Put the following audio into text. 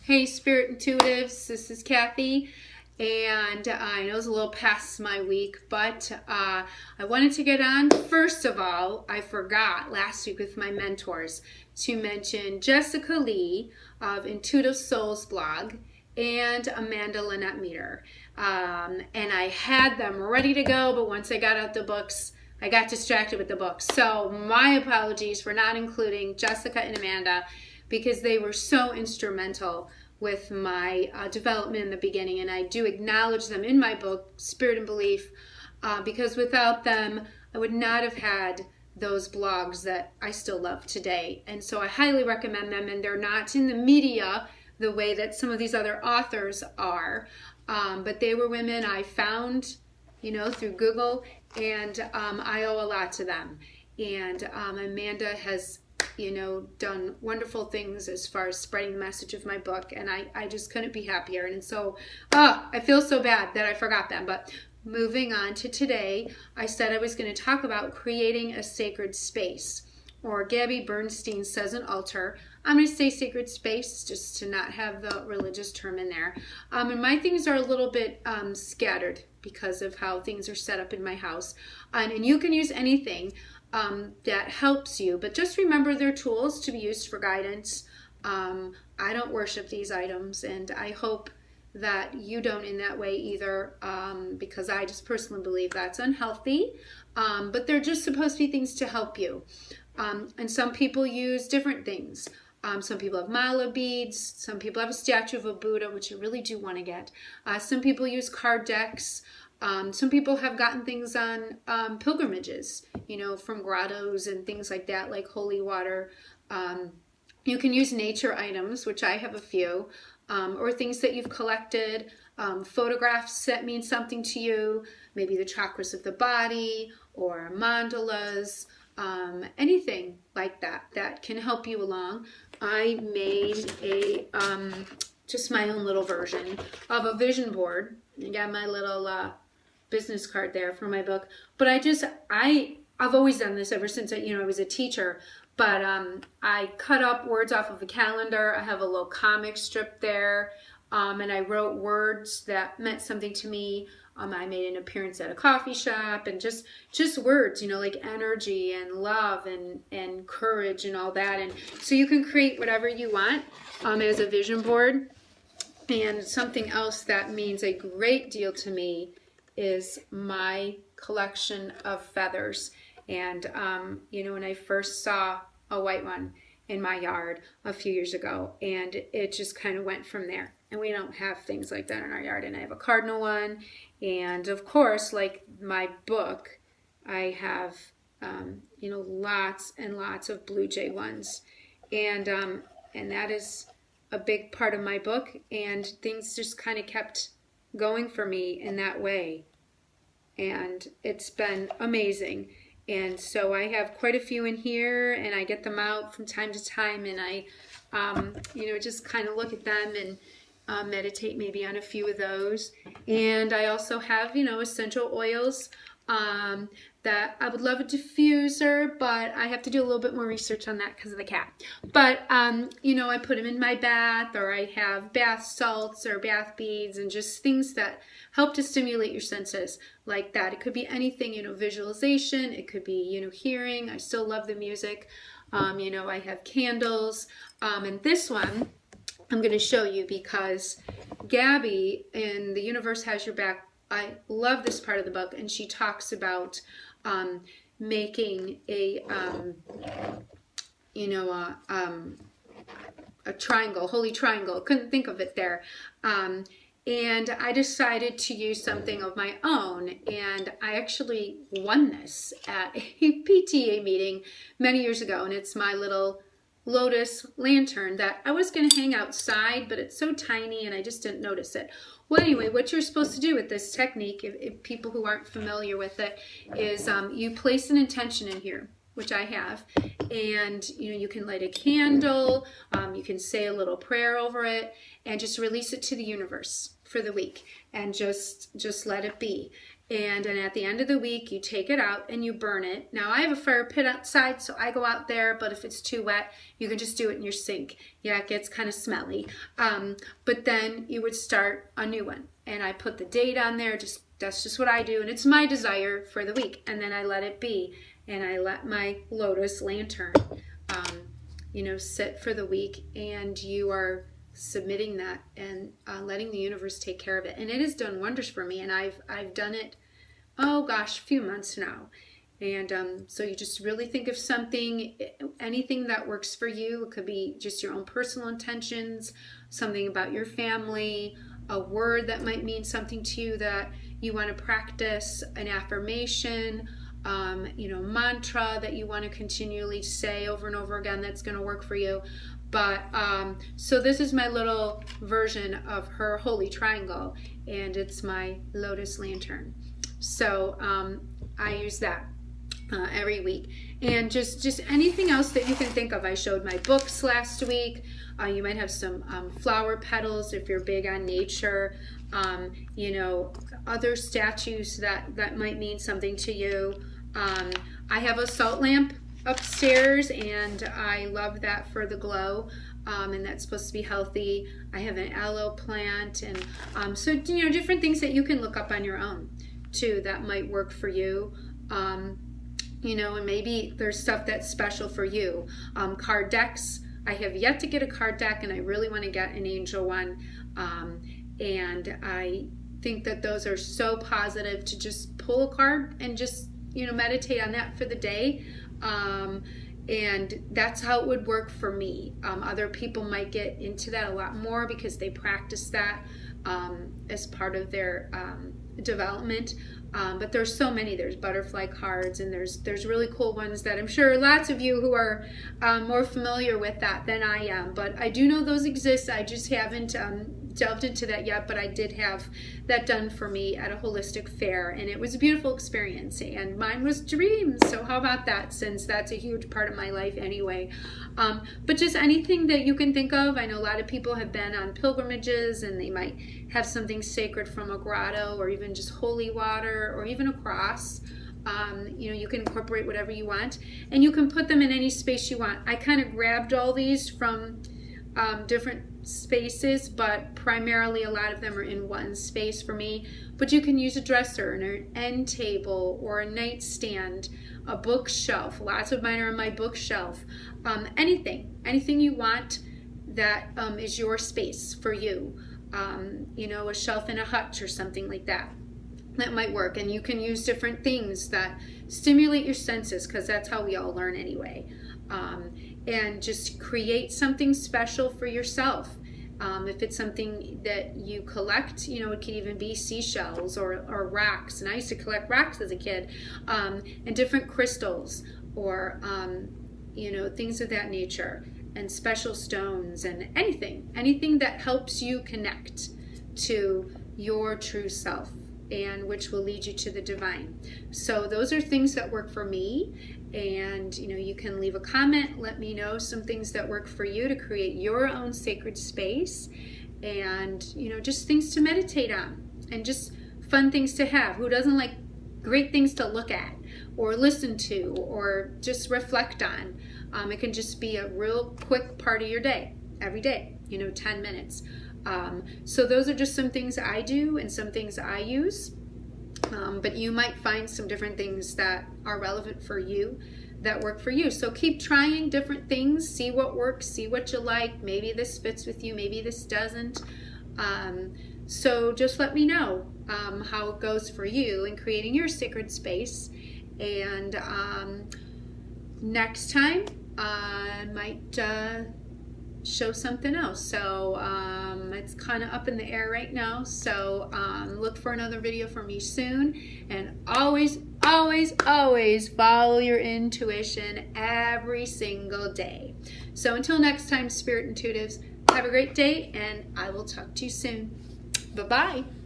Hey Spirit Intuitives, this is Kathy, and I know it's a little past my week, but I wanted to get on. First of all, I forgot last week with my mentors to mention Jessica Lee of Intuitive Souls blog and Amanda Lynette Meter. And I had them ready to go, but once I got out the books, I got distracted with the books. So my apologies for not including Jessica and Amanda, because they were so instrumental with my development in the beginning. And I do acknowledge them in my book, Spirit and Belief, because without them, I would not have had those blogs that I still love today. And so I highly recommend them, and they're not in the media the way that some of these other authors are. But they were women I found, through Google, and I owe a lot to them. And Amanda has done wonderful things as far as spreading the message of my book, and I just couldn't be happier. And so I feel so bad that I forgot them. But moving on to today, I said I was going to talk about creating a sacred space, or Gabby Bernstein says an altar. I'm going to say sacred space just to not have the religious term in there. And my things are a little bit scattered because of how things are set up in my house. And you can use anything that helps you, but just remember they're tools to be used for guidance. I don't worship these items, and I hope that you don't in that way either, because I just personally believe that's unhealthy. But they're just supposed to be things to help you. And some people use different things. Some people have mala beads. Some people have a statue of a Buddha, which I really do want to get. Some people use card decks. Some people have gotten things on pilgrimages, from grottos and things like that, like holy water. You can use nature items, which I have a few, or things that you've collected, photographs that mean something to you, maybe the chakras of the body or mandalas, anything like that can help you along. I made a just my own little version of a vision board. I got my little business card there for my book, but I've always done this ever since I was a teacher. But I cut up words off of a calendar. I have a little comic strip there, and I wrote words that meant something to me. I made an appearance at a coffee shop, and just words, like energy and love and courage and all that. And so you can create whatever you want as a vision board. And something else that means a great deal to me is my collection of feathers. And, when I first saw a white one in my yard a few years ago, and it just kind of went from there. And we don't have things like that in our yard. And I have a cardinal one. And of course, like my book, I have, lots and lots of blue jay ones. And that is a big part of my book. And things just kind of kept going for me in that way. And it's been amazing. And so I have quite a few in here, and I get them out from time to time, and I, just kind of look at them and meditate maybe on a few of those. And I also have, essential oils that I would love a diffuser, but I have to do a little bit more research on that because of the cat. But, I put them in my bath, or I have bath salts or bath beads, and just things that help to stimulate your senses like that. It could be anything, visualization. It could be, hearing. I still love the music. I have candles. And this one I'm going to show you because Gabby in The Universe Has Your Back, I love this part of the book, and she talks about making a triangle, holy triangle. Couldn't think of it there. And I decided to use something of my own, and I actually won this at a PTA meeting many years ago, and it's my little lotus lantern that I was going to hang outside, but it's so tiny and I just didn't notice it. Well, anyway, what you're supposed to do with this technique, if people who aren't familiar with it, is you place an intention in here, which I have, and you can light a candle, you can say a little prayer over it, and just release it to the universe for the week, and just let it be. And at the end of the week, you take it out and you burn it. Now, I have a fire pit outside, so I go out there, but if it's too wet, you can just do it in your sink. Yeah, it gets kind of smelly. But then you would start a new one. And I put the date on there. That's just what I do. And it's my desire for the week. And then I let it be. And I let my lotus lantern, sit for the week. And you are submitting that and letting the universe take care of it. And it has done wonders for me. And I've done it, a few months now. And so you just really think of something, anything that works for you. It could be just your own personal intentions, something about your family, a word that might mean something to you that you want to practice, an affirmation, mantra that you want to continually say over and over again that's going to work for you. But so this is my little version of her holy triangle, and it's my lotus lantern. So I use that every week. And just anything else that you can think of. I showed my books last week. You might have some flower petals if you're big on nature. Other statues that might mean something to you. I have a salt lamp upstairs, and I love that for the glow, and that's supposed to be healthy. I have an aloe plant, and so different things that you can look up on your own too that might work for you. And maybe there's stuff that's special for you. Card decks. I have yet to get a card deck, and I really want to get an angel one. And I think that those are so positive to just pull a card and just meditate on that for the day. And that's how it would work for me. Other people might get into that a lot more because they practice that as part of their development. But there's so many. There's butterfly cards, and there's really cool ones that I'm sure lots of you who are more familiar with that than I am. But I do know those exist. I just haven't delved into that yet, but I did have that done for me at a holistic fair, and it was a beautiful experience, and mine was dreams. So how about that, since that's a huge part of my life anyway. But just anything that you can think of. I know a lot of people have been on pilgrimages, and they might have something sacred from a grotto, or even just holy water, or even a cross. You can incorporate whatever you want, and you can put them in any space you want. I kind of grabbed all these from different spaces, but primarily a lot of them are in one space for me. But you can use a dresser, an end table, or a nightstand, a bookshelf. Lots of mine are on my bookshelf. Anything you want that is your space for you. A shelf in a hutch or something like that. That might work. And you can use different things that stimulate your senses, because that's how we all learn anyway. And just create something special for yourself. If it's something that you collect, it could even be seashells or rocks. And I used to collect rocks as a kid, and different crystals, or things of that nature, and special stones, and anything that helps you connect to your true self, and which will lead you to the divine. So those are things that work for me. And you can leave a comment, let me know some things that work for you to create your own sacred space, and just things to meditate on, and just fun things to have. Who doesn't like great things to look at or listen to or just reflect on? It can just be a real quick part of your day, every day, 10 minutes. So those are just some things I do and some things I use. But you might find some different things that are relevant for you, that work for you. So keep trying different things, see what works, see what you like. Maybe this fits with you, maybe this doesn't. So just let me know how it goes for you in creating your sacred space. And next time I might show something else. So it's kind of up in the air right now. So look for another video from me soon. And always follow your intuition every single day. So until next time, Spirit Intuitives, have a great day, and I will talk to you soon. Bye-bye.